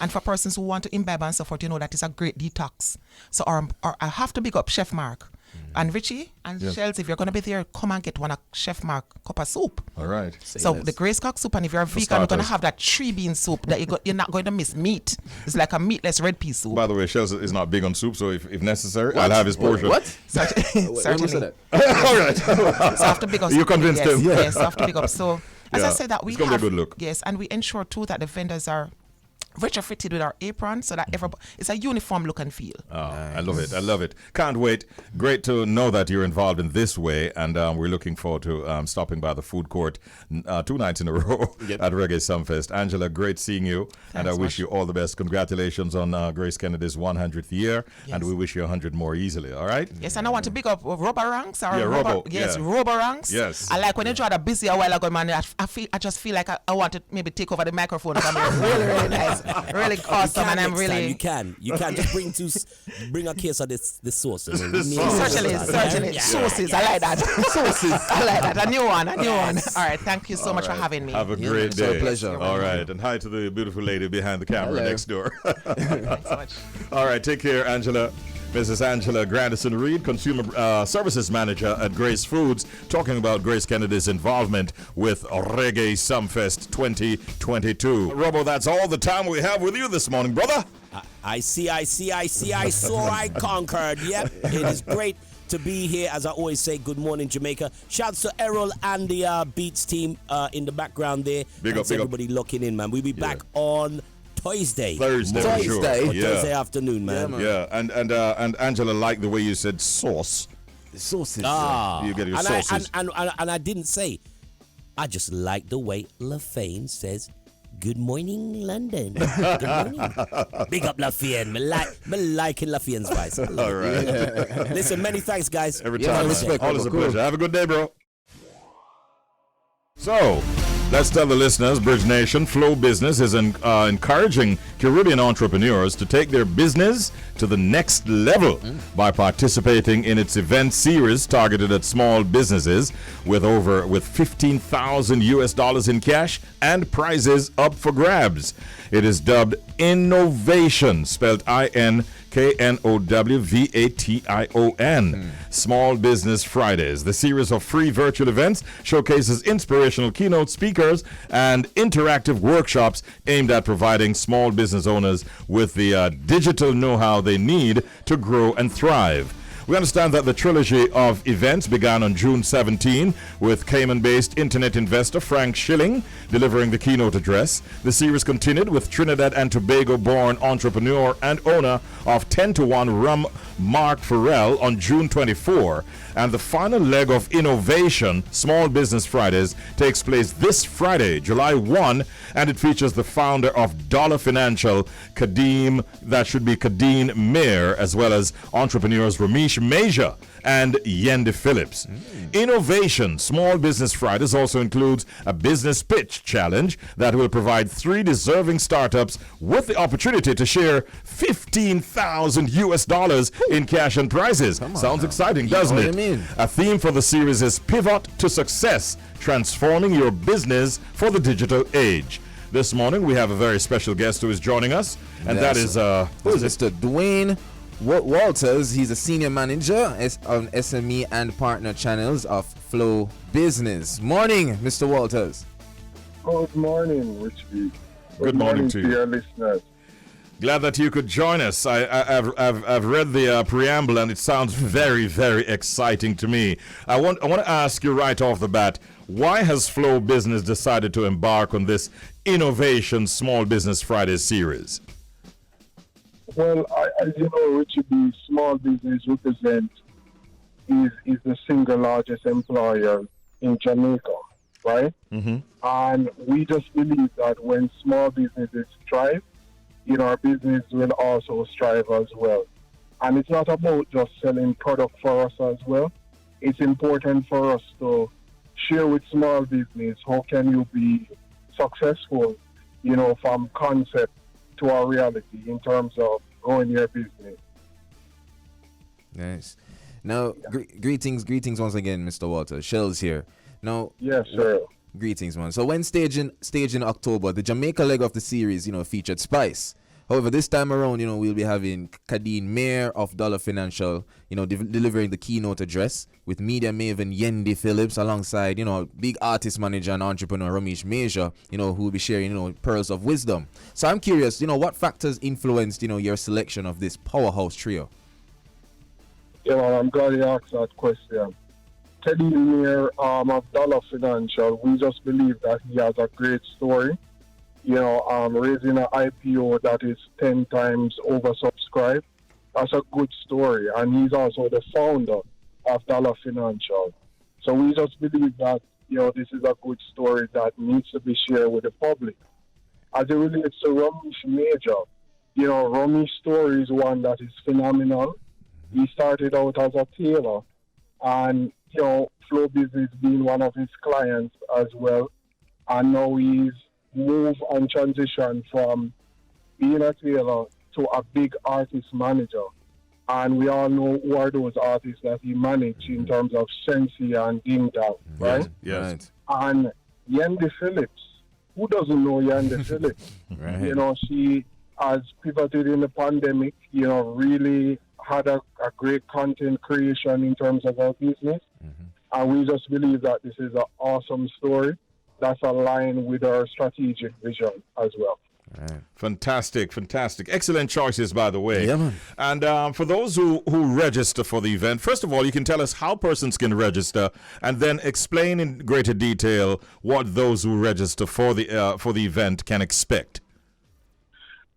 for persons who want to imbibe and so forth, that is a great detox. So I have to big up Chef Mark and Richie and Shells. If you're going to be there, come and get one of Chef Mark cup of soup. All right. So the Grace Cock soup, and if you're a vegan, you're going to have that 3-bean soup that you're not going to miss meat. It's like a meatless red pea soup. By the way, Shells is not big on soup, so if necessary, I'll have his portion. What? Certainly. All right. So after big up, you convinced him. Yes, after big up. So as I said, that we it's gonna have be a good look. Yes, and we ensure too that the vendors are retrofitted with our apron so that it's a uniform look and feel. Oh, nice. I love it. Can't wait. Great to know that you're involved in this way, and we're looking forward to stopping by the food court 2 nights in a row at Reggae Sunfest. Angela, great seeing you. Thanks and I wish you all the best. Congratulations on Grace Kennedy's 100th year, and we wish you 100 more easily, all right? Yes, and I want to big up Rubber Ranks. Robo. Yes, Rubber Ranks. Yes. I like when you tried a busy a while ago, man, I just feel like I want to maybe take over the microphone. I'm really nice. Really awesome, and I'm really. You can just bring a case of this sauce. Certainly. Sauces. I like that. Sauces. I like that. A new one. All right. Thank you so much for having me. Have a great day. It's a pleasure. All right, and hi to the beautiful lady behind the camera next door. Thanks so much. All right, take care, Angela. Mrs. Angela Grandison Reed, Consumer Services Manager at Grace Foods, talking about Grace Kennedy's involvement with Reggae Sunfest 2022. Robo, that's all the time we have with you this morning, brother. I see, so I conquered. Yep, it is great to be here. As I always say, good morning, Jamaica. Shouts to Errol and the Beats team in the background there. Big up, everybody locking in, man. We'll be back on Thursday afternoon, man. Yeah, and Angela liked the way you said sauce. Sauces. You get your sauces. And I didn't say. I just like the way LaFane says, "Good morning, London." Good morning. Big up LaFane. Me liking LaFane's voice. All right. Listen, many thanks, guys. Every time. Respect. Always a pleasure. Have a good day, bro. So, let's tell the listeners, Bridge Nation Flow Business is encouraging Caribbean entrepreneurs to take their business to the next level by participating in its event series targeted at small businesses with $15,000 in cash and prizes up for grabs. It is dubbed Innovation, spelled INKNOWVATION. Small Business Fridays. The series of free virtual events showcases inspirational keynote speakers and interactive workshops aimed at providing small business owners with the digital know-how they need to grow and thrive. We understand that the trilogy of events began on June 17 with Cayman-based internet investor Frank Schilling delivering the keynote address. The series continued with Trinidad and Tobago-born entrepreneur and owner of 10-to-1 Rum Mark Farrell on June 24. And the final leg of Innovation, Small Business Fridays, takes place this Friday, July 1, and it features the founder of Dollar Financial, Kadeem Mayer, as well as entrepreneurs Ramesh Major and Yendi Phillips. Innovation Small Business Fridays also includes a business pitch challenge that will provide 3 deserving startups with the opportunity to share $15,000 in cash and prizes. Sounds exciting, doesn't it? A theme for the series is Pivot to Success, transforming your business for the digital age. This morning we have a very special guest who is joining us, and that is who is it? Mr. Dwayne Walters. He's a senior manager on SME and Partner Channels of Flow Business. Morning, Mr. Walters. Good morning, Richie B. Good morning to you. Your listeners. Glad that you could join us. I've read the preamble and it sounds very, very exciting to me. I want to ask you right off the bat, why has Flow Business decided to embark on this Innovation Small Business Friday series? Well, as you know, Richie B, small business is the single largest employer in Jamaica, right? Mm-hmm. And we just believe that when small businesses thrive, our business will also strive as well. And it's not about just selling product for us as well. It's important for us to share with small business how can you be successful, from concept to our reality in terms of growing your business. Nice. Now, greetings once again, Mr. Walters. Shell's here. Now, yes, sir. Greetings, man. So when staging October, the Jamaica leg of the series, featured Spice. However, this time around, we'll be having Kadeen, Mayor of Dollar Financial, delivering the keynote address with media maven Yendi Phillips alongside, big artist manager and entrepreneur Ramesh Major, who will be sharing, pearls of wisdom. So I'm curious, what factors influenced, your selection of this powerhouse trio? I'm glad you asked that question. Kadeen, Mayor of Dollar Financial, we just believe that he has a great story. Raising an IPO that is 10 times oversubscribed. That's a good story. And he's also the founder of Dollar Financial. So we just believe that, this is a good story that needs to be shared with the public. As it relates to Ramesh Major, Ramesh's story is one that is phenomenal. He started out as a tailor and, Flow Business being one of his clients as well. And now he's move and transition from being a tailor to a big artist manager. And we all know who are those artists that he managed in terms of Sensi and Ding Dong, right? Yes. And Yendi Phillips, who doesn't know Yendi Phillips? Right. She has pivoted in the pandemic, really had a great content creation in terms of our business. Mm-hmm. And we just believe that this is an awesome story that's aligned with our strategic vision as well. Right. Fantastic. Excellent choices, by the way. Yeah, man. And for those who register for the event, first of all, you can tell us how persons can register and then explain in greater detail what those who register for the event can expect.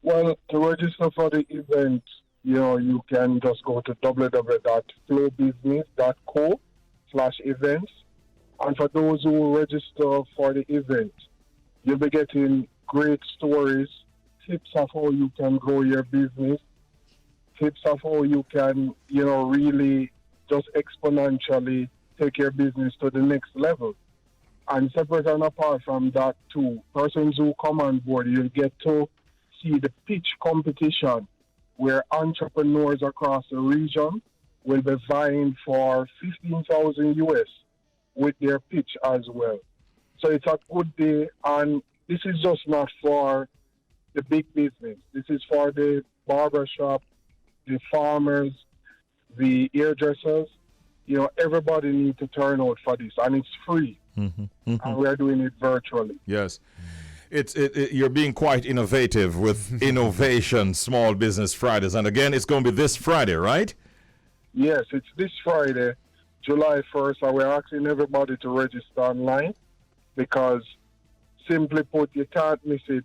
Well, to register for the event, you can just go to www.flowbusiness.co/events. And for those who register for the event, you'll be getting great stories, tips of how you can grow your business, tips of how you can, really just exponentially take your business to the next level. And separate and apart from that too, persons who come on board, you'll get to see the pitch competition where entrepreneurs across the region will be vying for $15,000 US with their pitch as well. So it's a good day, and this is just not for the big business. This is for the barbershop, the farmers, the hairdressers. Everybody needs to turn out for this, and it's free. Mm-hmm. Mm-hmm. And we're doing it virtually. Yes. You're being quite innovative with Innovation Small Business Fridays. And again, it's going to be this Friday, right? Yes, it's this Friday, July 1st, and we're asking everybody to register online because, simply put, you can't miss it.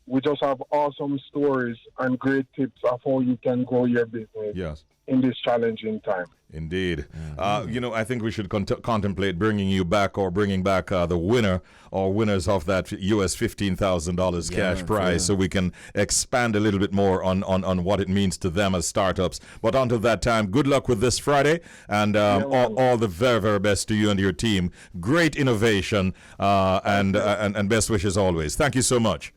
We just have awesome stories and great tips of how you can grow your business in this challenging time. Indeed. I think we should contemplate bringing back the winner or winners of that US $15,000 cash prize so we can expand a little bit more on what it means to them as startups. But until that time, good luck with this Friday and all the very, very best to you and your team. Great innovation and best wishes always. Thank you so much.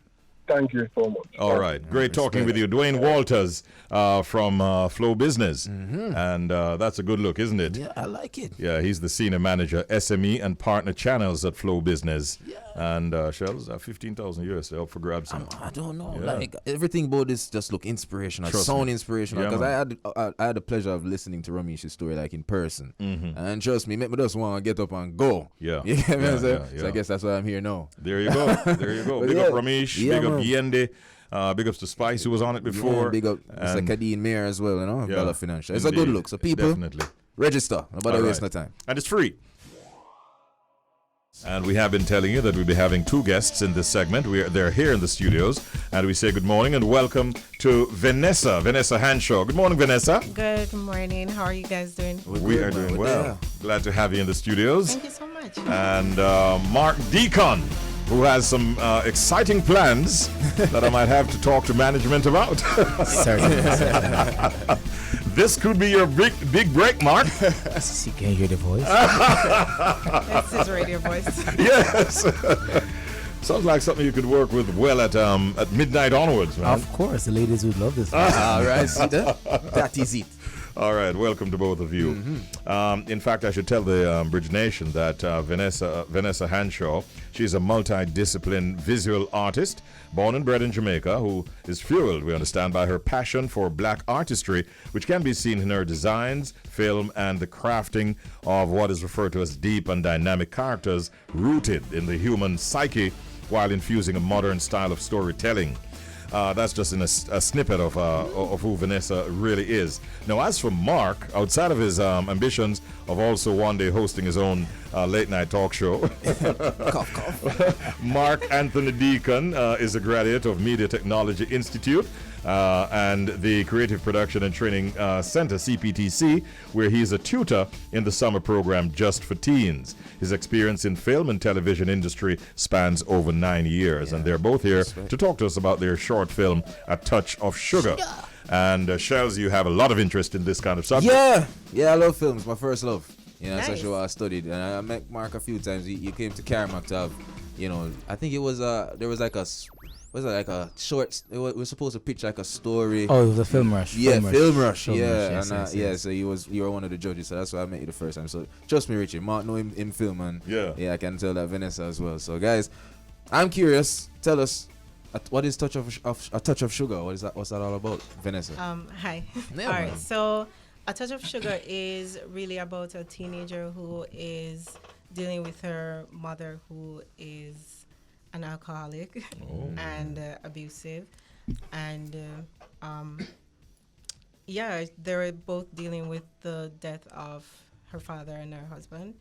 Thank you so much. All right. Great talking with you. Dwayne Walters from Flow Business. Mm-hmm. And that's a good look, isn't it? Yeah, I like it. Yeah, he's the senior manager, SME and Partner Channels at Flow Business. Yeah. And Shells, 15,000 US up for grabs. I don't know. Yeah. Like everything about this just look inspirational, Trust sound me. inspirational. Yeah, Because I had the pleasure of listening to Ramesh's story like in person, Mm-hmm. and trust me, make me just want to get up and go. Yeah. You get me? Yeah, So yeah. I guess that's why I'm here now. There you go. There you go. But Big yeah. up Ramesh. Yeah, big up man. Yende. Big ups to Spice, who was on it before. Yeah, big up Mr. And- Kadeen Mayer as well, you know, Yeah. Dollar Financial. It's a good Indeed. look. So people, Definitely. register. Nobody All waste right. no time. And it's free. And we have been telling you that we'll be having two guests in this segment. They're here in the studios. And we say good morning and welcome to Vanessa Hanshaw. Good morning, Vanessa. Good morning. How are you guys doing? We are doing well. Glad to have you in the studios. Thank you so much. And Mark Deacon, who has some exciting plans that I might have to talk to management about. This could be your big break, Mark. So you can hear the voice. That's his radio voice. Yes. Sounds like something you could work with well at midnight onwards, man. Of course, the ladies would love this. All right, see that? That is it. All right, welcome to both of you. In fact, I should tell the Bridge Nation that Vanessa Hanshaw, she's a multidisciplined visual artist, born and bred in Jamaica, who is fueled, we understand, by her passion for black artistry, which can be seen in her designs, film, and the crafting of what is referred to as deep and dynamic characters rooted in the human psyche while infusing a modern style of storytelling. That's just in a snippet of who Vanessa really is. Now, as for Mark, outside of his ambitions of also one day hosting his own late night talk show, Mark Anthony Deacon is a graduate of Media Technology Institute and the Creative Production and Training Center, CPTC, where he is a tutor in the summer program Just for Teens. His experience in film and television industry spans over 9 years, and they're both here to talk to us about their short film, A Touch of Sugar. And Shells, you have a lot of interest in this kind of subject. Yeah, I love films. My first love. You know, Nice. that's actually what I studied. And I met Mark a few times. He came to Carmack to have, you know, I think it was there was like a short. We were supposed to pitch like a story. Oh, it was a film rush. Yeah, film rush. Film Yeah, rush, and yes. So you were one of the judges. So that's why I met you the first time. So trust me, Richie. Mark know him in film, and I can tell that Vanessa as well. So guys, I'm curious. Tell us. What is a touch of sugar? What is that? What's that all about, Vanessa? Hi. Yeah, All man. right. So, A Touch of Sugar is really about a teenager who is dealing with her mother, who is an alcoholic and abusive, and they're both dealing with the death of her father and her husband,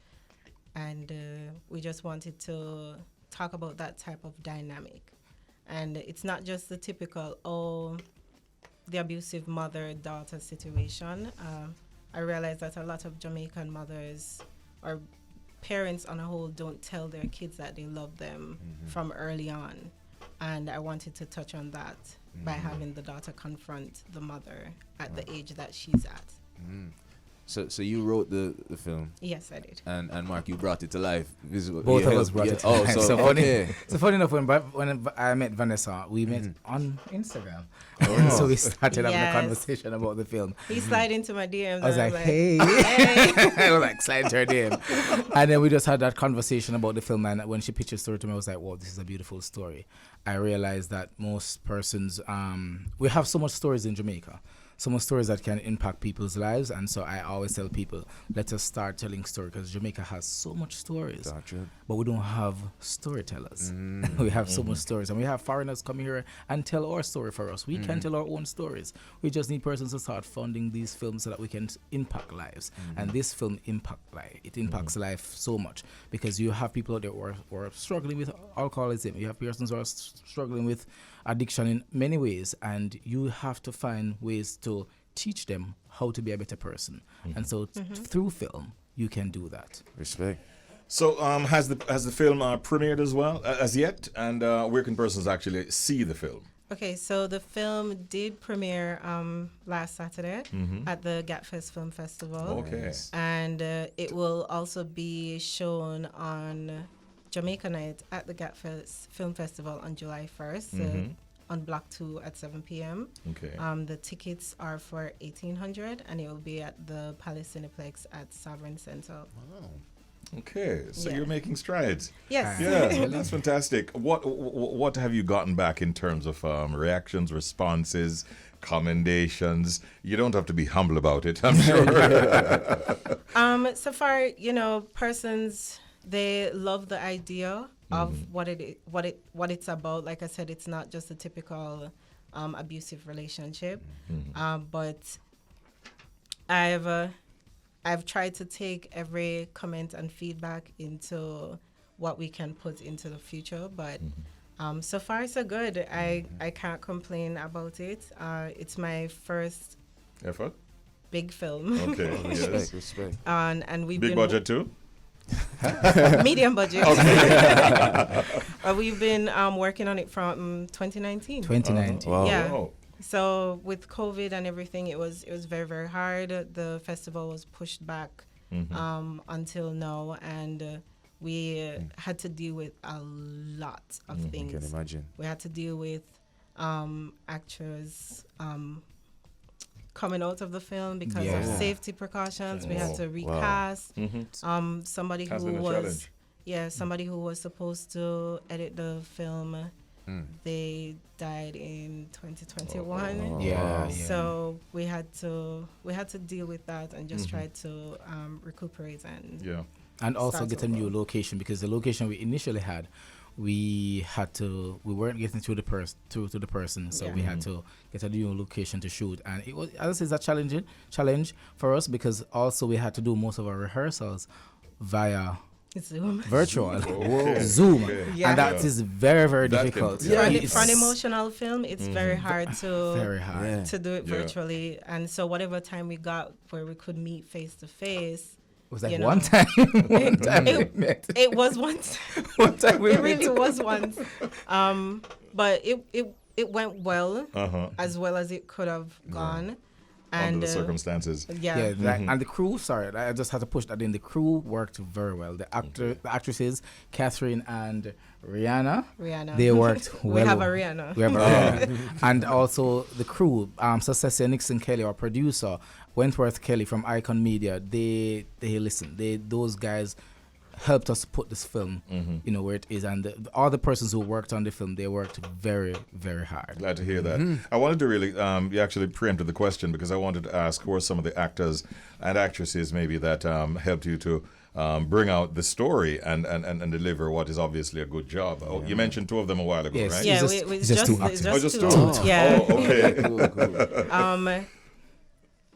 and we just wanted to talk about that type of dynamic. And it's not just the typical, the abusive mother-daughter situation. I realize that a lot of Jamaican mothers or parents on a whole don't tell their kids that they love them from early on. And I wanted to touch on that by having the daughter confront the mother at the age that she's at. So you wrote the film. Yes, I did. And Mark, you brought it to life. Both of us brought it to life. So So okay. funny. So funny enough, when I met Vanessa, we met on Instagram. So we started having a Yes. conversation about the film. He slid into my DMs. I was and like, I'm hey. I was like, slide to her DM. And then we just had that conversation about the film. And when she pitched the story to me, I was like, wow, this is a beautiful story. I realized that most persons, we have so much stories in Jamaica. So much stories that can impact people's lives. And so I always tell people, let us start telling stories, because Jamaica has so much stories. Gotcha. But we don't have storytellers. We have so much stories. And we have foreigners come here and tell our story for us. We can tell our own stories. We just need persons to start funding these films so that we can impact lives. And this film impacts life so much, because you have people out there who are struggling with alcoholism. You have persons who are struggling with addiction in many ways, and you have to find ways to teach them how to be a better person. And so through film, you can do that. Respect. So has the film premiered as well as yet? And where can persons actually see the film? Okay, so the film did premiere last Saturday at the Gatfest Film Festival. Okay. And it will also be shown on Jamaica Night at the Gatfest Film Festival on July 1st, on Block 2 at 7 p.m. Okay. The tickets are for $1,800, and it will be at the Palace Cineplex at Sovereign Center. Wow. Okay, so you're making strides. Yes. Yeah, that's fantastic. What have you gotten back in terms of reactions, responses, commendations? You don't have to be humble about it, I'm sure. So far, persons, they love the idea of what it's about. Like I said, it's not just a typical abusive relationship, but I've tried to take every comment and feedback into what we can put into the future, but so far so good. I can't complain about it. It's my first effort, big film. Okay, yes. Respect. And we've big been budget too. Medium budget. Okay. We've been working on it from 2019. 2019. Wow. Yeah. Wow. So with COVID and everything, it was very, very hard. The festival was pushed back until now, and we had to deal with a lot of things. I can imagine. We had to deal with actors coming out of the film because of safety precautions. We had to recast somebody Has who been a was challenge. somebody who was supposed to edit the film. They died in 2021. So we had to deal with that and just try to recuperate and also get a new location, because the location we initially had, we weren't getting through to the person, so we had to get a new location to shoot, and it was, as I say, a challenge for us, because also we had to do most of our rehearsals via Zoom. Virtual. Zoom. And that is very, very difficult. For an emotional film, it's very hard to do it virtually. And so whatever time we got where we could meet face to face, it was like one time. It was once. One time it really was once. But it went well, as well as it could have gone. Under the circumstances. And the crew, sorry, I just had to push that in. The crew worked very well. The actresses, Catherine and Rihanna, they worked well. We have a Rihanna. And also the crew, Cecilia Nixon Kelly, our producer, Wentworth Kelly from Icon Media, they listen. Those guys helped us put this film, where it is, and all the persons who worked on the film, they worked very, very hard. Glad to hear that. I wanted to really, you actually preempted the question, because I wanted to ask who are some of the actors and actresses maybe that helped you to bring out the story and deliver what is obviously a good job. You mentioned two of them a while ago, right? Yeah, just two actors. Just two. Yeah. Oh, okay.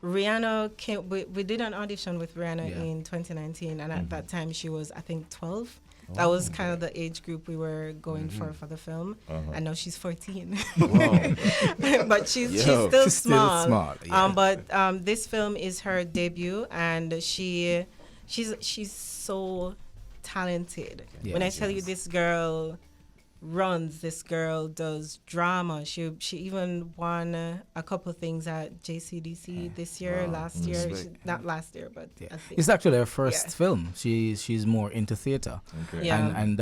Rihanna came. We did an audition with Rihanna in 2019, and at that time she was, I think, 12. That was kind of the age group we were going for the film. And now she's 14. But she's still small. But this film is her debut, and she's so talented. When I tell you, this girl runs, this girl does drama. She even won a couple things at JCDC this year, last year. Not last year, but I think. It's actually her first film. She's more into theater. And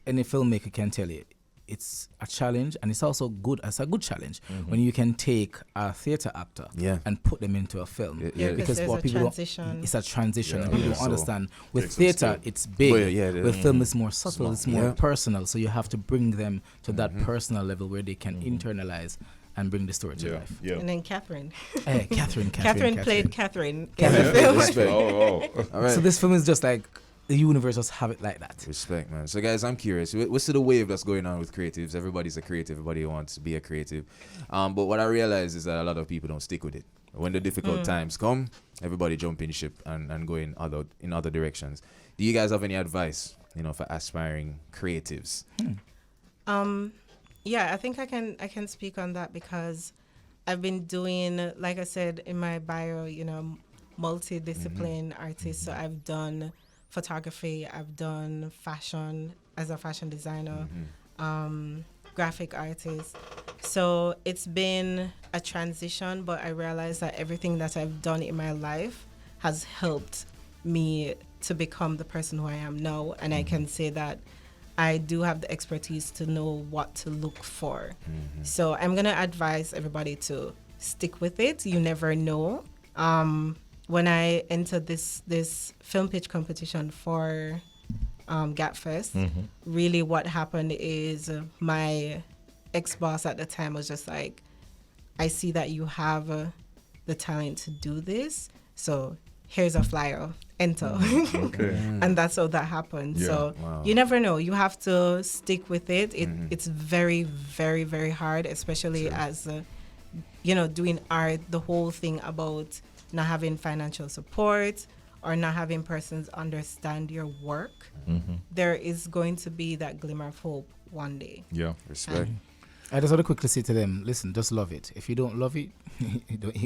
any filmmaker can tell you, it's a challenge, and it's also good. It's a good challenge when you can take a theater actor and put them into a film. Because what people transition. It's a transition, and people don't understand. With theater, it's big. With film, it's more subtle. It's more personal. So you have to bring them to that personal level where they can internalize and bring the story to life. And then Catherine. Catherine played Catherine in the film. All right. So this film is just like, the universe just have it like that. Respect, man. So, guys, I'm curious. What's the wave that's going on with creatives? Everybody's a creative. Everybody wants to be a creative. But what I realize is that a lot of people don't stick with it. When the difficult times come, everybody jump in ship and go in other directions. Do you guys have any advice, for aspiring creatives? Yeah, I think I can speak on that, because I've been doing, like I said in my bio, multidiscipline artist. So I've done photography, I've done fashion as a fashion designer, graphic artist. So it's been a transition, but I realized that everything that I've done in my life has helped me to become the person who I am now. And I can say that I do have the expertise to know what to look for. So I'm going to advise everybody to stick with it. You never know. when I entered this film pitch competition for Gapfest, really what happened is my ex-boss at the time was just like, I see that you have the talent to do this, so here's a flyer, enter. Okay. And that's how that happened. Yeah. So you never know. You have to stick with it. It's very, very, very hard, especially as, doing art, the whole thing about not having financial support or not having persons understand your work. There is going to be that glimmer of hope one day. Yeah. Respect. I just want to quickly say to them, listen, just love it. If you don't love it,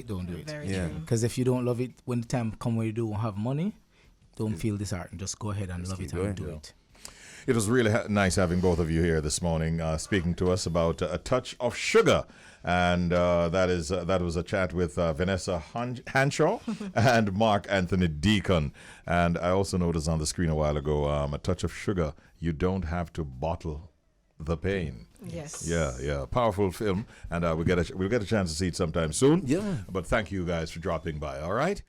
don't do it. Very Yeah. true. Because if you don't love it, when the time come where you don't have money, don't feel disheartened. Just go ahead and love it and do it. It was really nice having both of you here this morning, speaking to us about A Touch of Sugar. And that was a chat with Vanessa Hanshaw and Mark Anthony Deacon. And I also noticed on the screen a while ago, A Touch of Sugar, you don't have to bottle the pain. Yes. Yeah. Powerful film. And we'll get a chance to see it sometime soon. Yeah. But thank you guys for dropping by, all right?